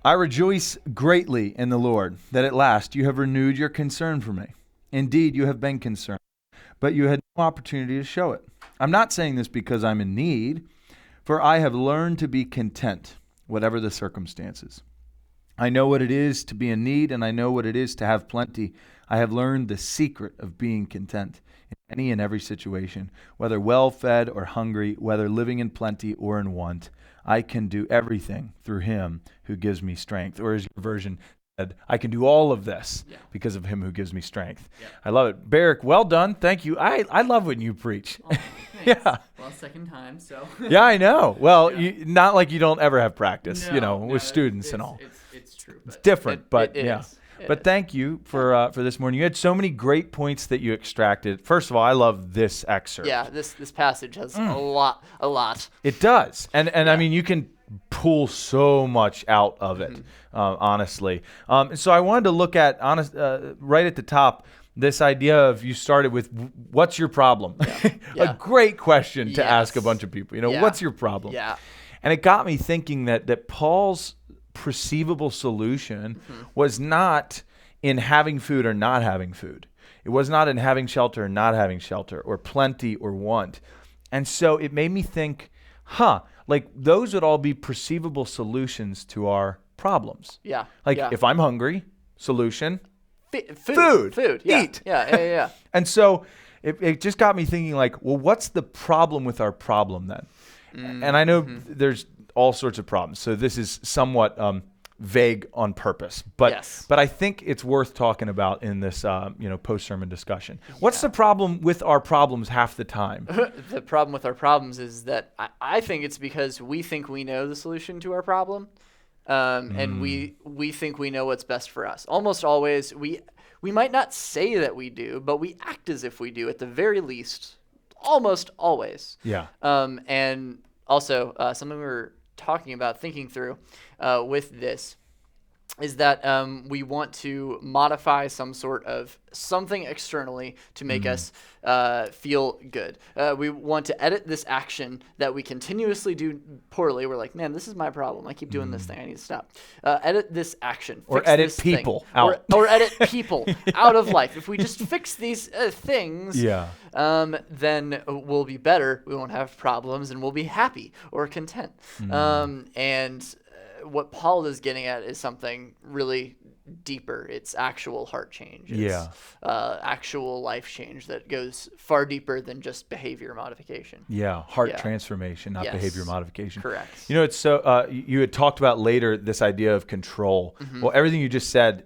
I rejoice greatly in the Lord that at last you have renewed your concern for me. Indeed, you have been concerned, but you had no opportunity to show it. I'm not saying this because I'm in need, for I have learned to be content, whatever the circumstances. I know what it is to be in need, and I know what it is to have plenty. I have learned the secret of being content in any and every situation, whether well-fed or hungry, whether living in plenty or in want. I can do everything through him who gives me strength. Or as your version said, I can do all of this because of him who gives me strength. Yeah. I love it. Barak, well done. Thank you. I love when you preach. Oh, yeah. Well, second time, so. Yeah, I know. Well, not like you don't ever have practice, with students and all. It's true. It's different, but it yeah. is. But thank you for this morning. You had so many great points that you extracted. First of all, I love this excerpt. Yeah, this passage has a lot. It does. And I mean, you can pull so much out of it, honestly. And so I wanted to look at, right at the top, this idea of you started with, what's your problem? Yeah. A great question to ask a bunch of people. What's your problem? Yeah. And it got me thinking that Paul's perceivable solution was not in having food or not having food. It was not in having shelter or not having shelter, or plenty or want. And so it made me think, like those would all be perceivable solutions to our problems. Yeah. Like if I'm hungry, solution, food. Yeah. Eat. Yeah. And so it just got me thinking, like, well, what's the problem with our problem then? And I know there's all sorts of problems. So this is somewhat vague on purpose, but I think it's worth talking about in this post-sermon discussion. What's the problem with our problems half the time? The problem with our problems is that I think it's because we think we know the solution to our problem, and we think we know what's best for us. Almost always, we might not say that we do, but we act as if we do at the very least. Almost always. Yeah. And also something we were talking about, thinking through with this, is that we want to modify some sort of something externally to make us feel good. We want to edit this action that we continuously do poorly. We're like, man, this is my problem. I keep doing this thing. I need to stop. Edit this action. Or edit people out. Or edit people out of life. If we just fix these things, then we'll be better. We won't have problems, and we'll be happy or content. And what Paul is getting at is something really deeper. It's actual heart change. It's actual life change that goes far deeper than just behavior modification. Yeah, heart transformation, not behavior modification. Correct. It's so you had talked about later this idea of control. Well, everything you just said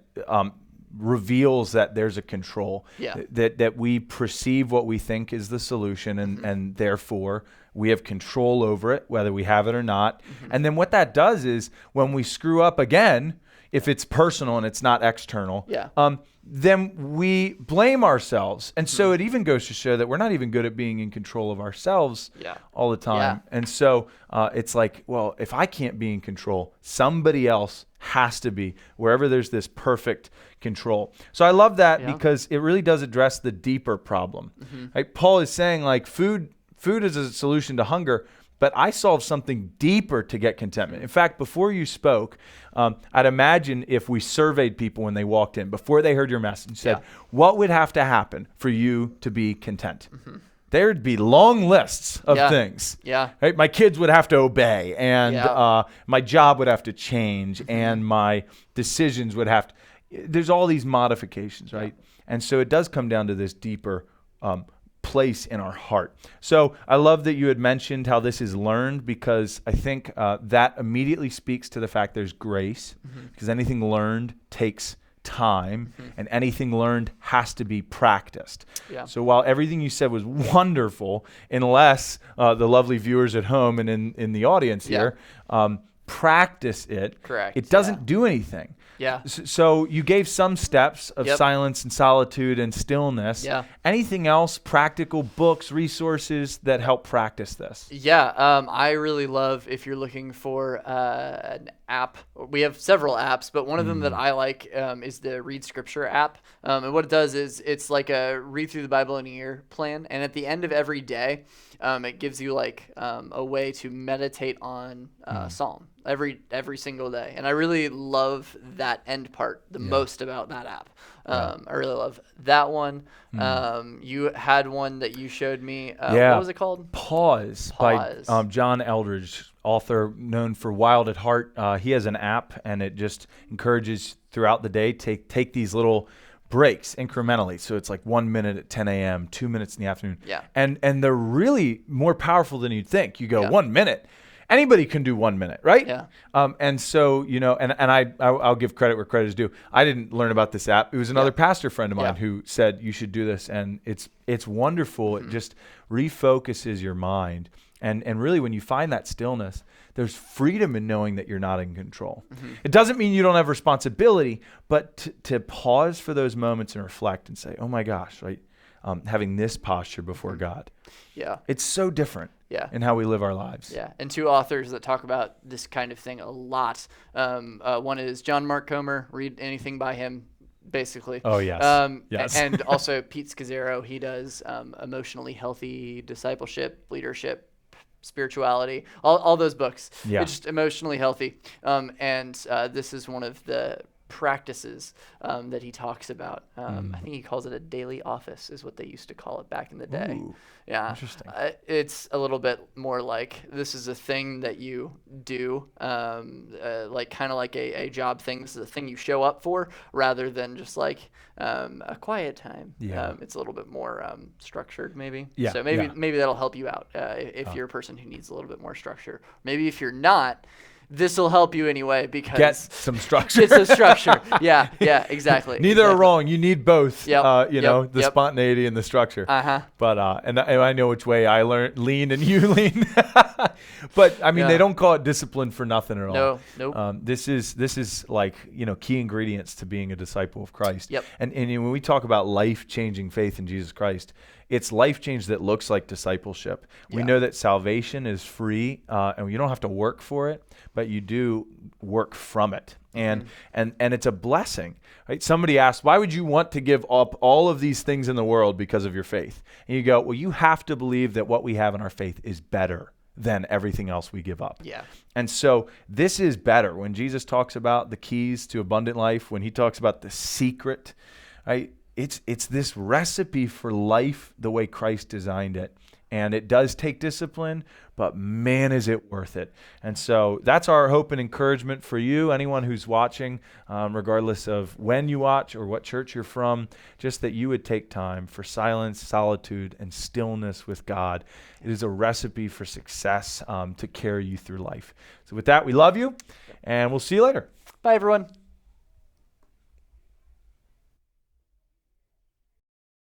reveals that there's a control. That we perceive what we think is the solution, and therefore we have control over it, whether we have it or not. And then what that does is when we screw up again, if it's personal and it's not external, then we blame ourselves. And so it even goes to show that we're not even good at being in control of ourselves all the time. And so it's like, well, if I can't be in control, somebody else has to be, wherever there's this perfect control. So I love that because it really does address the deeper problem. Like Paul is saying, like, food is a solution to hunger, but I solved something deeper to get contentment. In fact, before you spoke, I'd imagine if we surveyed people when they walked in, before they heard your message, said, what would have to happen for you to be content? There'd be long lists of things. Right? My kids would have to obey, and my job would have to change, and my decisions would have to. There's all these modifications, right? And so it does come down to this deeper place in our heart. So I love that you had mentioned how this is learned, because I think that immediately speaks to the fact there's grace, because anything learned takes time, and anything learned has to be practiced. So while everything you said was wonderful, unless the lovely viewers at home and in the audience here practice it, it doesn't do anything. So you gave some steps of silence and solitude and stillness. Anything else, practical books, resources that help practice this? I really love, if you're looking for an app, we have several apps, but one of them that I like is the Read Scripture app. And what it does is it's like a read through the Bible in a year plan. And at the end of every day, it gives you like a way to meditate on Psalm. every single day. And I really love that end part the most about that app. I really love that one. You had one that you showed me. What was it called? Pause. By John Eldredge, author known for Wild at Heart. He has an app, and it just encourages throughout the day take these little breaks incrementally. So it's like 1 minute at 10 a.m., 2 minutes in the afternoon. Yeah. And they're really more powerful than you'd think. You go 1 minute. Anybody can do 1 minute, right? Yeah. And so, and I'll give credit where credit is due. I didn't learn about this app. It was another pastor friend of mine who said you should do this, and it's wonderful. It just refocuses your mind. And really, when you find that stillness, there's freedom in knowing that you're not in control. It doesn't mean you don't have responsibility, but to pause for those moments and reflect and say, oh my gosh, right? Having this posture before God. Yeah. It's so different in how we live our lives. Yeah. And two authors that talk about this kind of thing a lot. One is John Mark Comer. Read anything by him, basically. Oh, yes. Yes. And also Pete Scazzaro. He does emotionally healthy discipleship, leadership, spirituality, all those books. Yeah. It's just emotionally healthy. And this is one of the practices that he talks about. I think he calls it a daily office is what they used to call it back in the day. Ooh, yeah. interesting. It's a little bit more like this is a thing that you do, like kind of like a job thing. This is a thing you show up for rather than just like a quiet time. Yeah. It's a little bit more structured maybe. Yeah. So maybe that'll help you out if you're a person who needs a little bit more structure. Maybe if you're not, this will help you anyway because get some structure. It's a structure. Yeah, exactly. Neither are wrong. You need both. Yep. The spontaneity and the structure. But and I know which way I lean and you lean. But I mean, they don't call it discipline for nothing at all. No, nope. This is like key ingredients to being a disciple of Christ. Yep. And when we talk about life-changing faith in Jesus Christ, it's life change that looks like discipleship. We know that salvation is free, and you don't have to work for it, but you do work from it. And it's a blessing. Right? Somebody asked, why would you want to give up all of these things in the world because of your faith? And you go, well, you have to believe that what we have in our faith is better than everything else we give up. Yeah. And so this is better. When Jesus talks about the keys to abundant life, when he talks about the secret, right? It's this recipe for life the way Christ designed it. And it does take discipline, but man, is it worth it. And so that's our hope and encouragement for you, anyone who's watching, regardless of when you watch or what church you're from, just that you would take time for silence, solitude, and stillness with God. It is a recipe for success to carry you through life. So with that, we love you, and we'll see you later. Bye, everyone.